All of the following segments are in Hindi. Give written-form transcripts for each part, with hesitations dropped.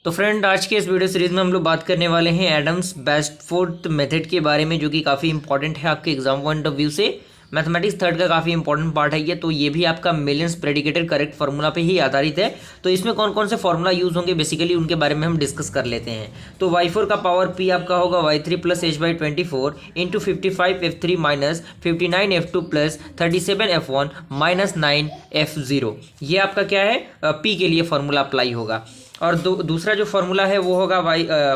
तो फ्रेंड, आज के इस वीडियो सीरीज में हम लोग बात करने वाले हैं एडम्स बेस्टफोर्ड मेथड के बारे में, जो कि काफ़ी इंपॉर्टेंट है आपके एग्जाम पॉइंट ऑफ व्यू से। मैथमेटिक्स थर्ड का काफ़ी इंपॉर्टेंट पार्ट है ये, तो ये भी आपका मिलियंस प्रेडिकेटेड करेक्ट फार्मूला पे ही आधारित है। तो इसमें कौन कौन से फार्मूला यूज होंगे बेसिकली उनके बारे में हम डिस्कस कर लेते हैं। तो y4 का पावर p आपका होगा y3 plus h/24 into 55f3 minus 59f2 plus 37f1 minus 9f0। ये आपका क्या है, p के लिए फार्मूला अप्लाई होगा। और दूसरा जो फार्मूला है वो होगा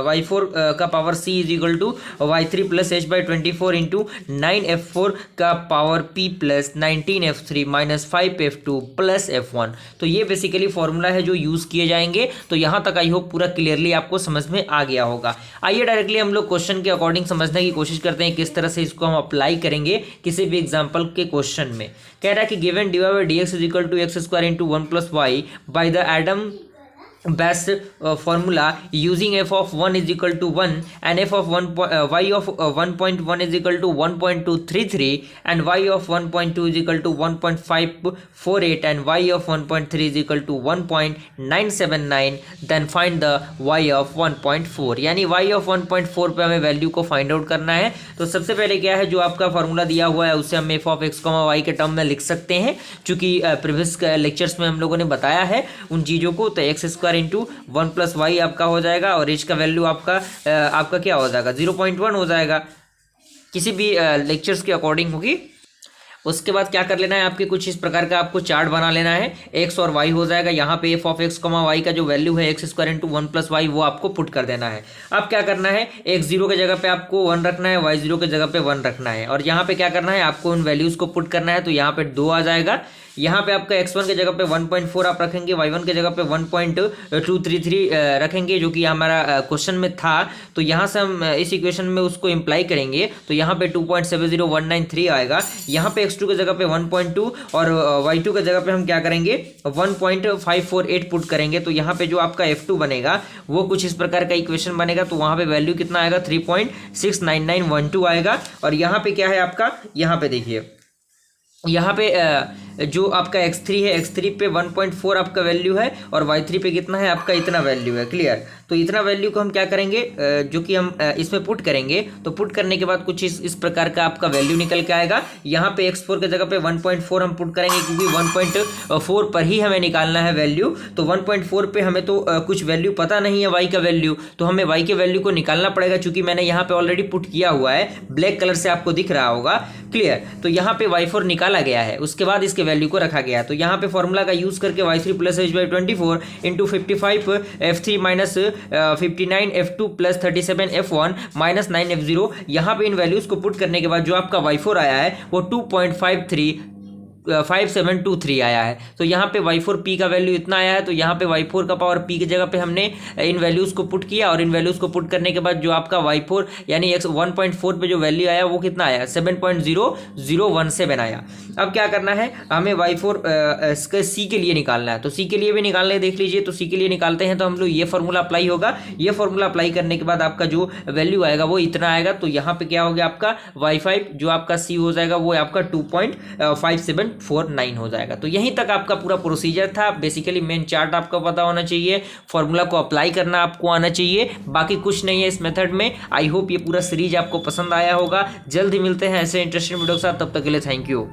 y4 का power c is equal to y3 plus h/24 into 9f4 का power p plus 19f3 minus 5f2 plus f1। तो ये बेसिकली फार्मूला है जो यूज़ किए जाएंगे। तो यहाँ तक आई होप पूरा क्लियरली आपको समझ में आ गया होगा। आइए डायरेक्टली हम लोग क्वेश्चन के अकॉर्डिंग समझने की कोशिश करते हैं किस तरह से इसको हम अप्लाई करेंगे किसी भी एग्जाम्पल के क्वेश्चन में। कह रहा है कि given dy by dx is equal to x square into 1 plus y by the Adam best formula using f of 1 is equal to 1 and f of 1 y of 1.1 is equal to 1.233 and y of 1.2 is equal to 1.548 and y of 1.3 is equal to 1.979, then find the y of 1.4। यानी y of 1.4 पे हमें वैल्यू को फाइंड आउट करना है। तो सबसे पहले क्या है, जो आपका फार्मूला दिया हुआ है उससे हम f of x, y के टर्म में लिख सकते हैं, चूंकि प्रीवियस लेक्चर्स में हम लोगों ने बताया है उन चीज़ों को। तो x square into 1 plus y आपका हो जाएगा और एच का वैल्यू आपका क्या हो जाएगा, 0.1 हो जाएगा, किसी भी लेक्चर्स के अकॉर्डिंग होगी। उसके बाद क्या कर लेना है, आपके कुछ इस प्रकार का आपको चार्ट बना लेना है, एक्स और वाई हो जाएगा। यहाँ पे एफ ऑफ एक्स वाई का जो वैल्यू है x square into 1 plus y वो आपको पुट कर देना है। अब क्या करना है, एक्स जीरो के जगह पे आपको 1 रखना है, वाई जीरो के जगह पे 1 रखना है और यहाँ पे क्या करना है, आपको उन वैल्यूज को पुट करना है। तो यहाँ पे 2 आ जाएगा। यहाँ पे आपका x1 के जगह पे 1.4 आप रखेंगे, y1 के जगह पे 1.233 रखेंगे, जो कि हमारा क्वेश्चन में था। तो यहाँ से हम इस इक्वेशन में उसको इम्प्लाई करेंगे तो यहाँ पे 2.70193 आएगा। यहाँ पे x2 के जगह पे 1.2 और y2 के जगह पे हम क्या करेंगे 1.548 पुट करेंगे। तो यहाँ पे जो आपका f2 बनेगा वो कुछ इस प्रकार का इक्वेशन बनेगा। तो वहाँ पे वैल्यू कितना आएगा, 3.69912 आएगा। और यहाँ पे क्या है आपका, यहाँ पे देखिए, यहाँ पे जो आपका x3 है, x3 पे 1.4 आपका वैल्यू है और y3 पे कितना है आपका, इतना वैल्यू है। क्लियर। तो इतना वैल्यू को हम क्या करेंगे, जो कि हम इसमें पुट करेंगे। तो पुट करने के बाद कुछ इस प्रकार का आपका वैल्यू निकल के आएगा। यहाँ पे x4 के जगह पे 1.4 हम पुट करेंगे, क्योंकि 1.4 पर ही हमें निकालना है वैल्यू। तो 1.4 पे हमें तो कुछ वैल्यू पता नहीं है y का वैल्यू, तो हमें y के वैल्यू को निकालना पड़ेगा, चूंकि मैंने यहाँ पे ऑलरेडी पुट किया हुआ है, ब्लैक कलर से आपको दिख रहा होगा। क्लियर। तो यहाँ पे y4 निकाला गया है, उसके बाद इसके वैल्यू को रखा गया है। तो यहाँ पे फॉर्मूला का यूज करके y3 plus h/24 into 55f3 minus 59f2 plus 37f1 minus 9f0, यहाँ पे इन वैल्यूज को पुट करने के बाद जो आपका y4 आया है वो 2.5723 आया है। तो यहाँ पे y4 p का वैल्यू इतना आया है। तो यहाँ पे y4 का पावर p की जगह पे हमने इन वैल्यूज को पुट किया और इन वैल्यूज को पुट करने के बाद जो आपका y4 यानी x 1.4 पे जो वैल्यू आया वो कितना आया, 7.0017 आया। अब क्या करना है, हमें y4 c के लिए निकालना है। तो c के लिए भी निकालना है, देख लीजिए। तो c के लिए निकालते हैं तो हम लोग ये फॉर्मूला अप्लाई होगा। ये फॉर्मूला अप्लाई करने के बाद आपका जो वैल्यू आएगा वो इतना आएगा। तो यहाँ पे क्या हो गया, आपका y5 जो आपका c हो जाएगा वो आपका 2.5749 हो जाएगा। तो यहीं तक आपका पूरा प्रोसीजर था। बेसिकली मेन चार्ट आपको पता होना चाहिए, फॉर्मूला को अप्लाई करना आपको आना चाहिए, बाकी कुछ नहीं है इस मेथड में। आई होप ये पूरा सीरीज आपको पसंद आया होगा। जल्द ही मिलते हैं ऐसे इंटरेस्टिंग वीडियो के साथ, तब तक के लिए थैंक यू।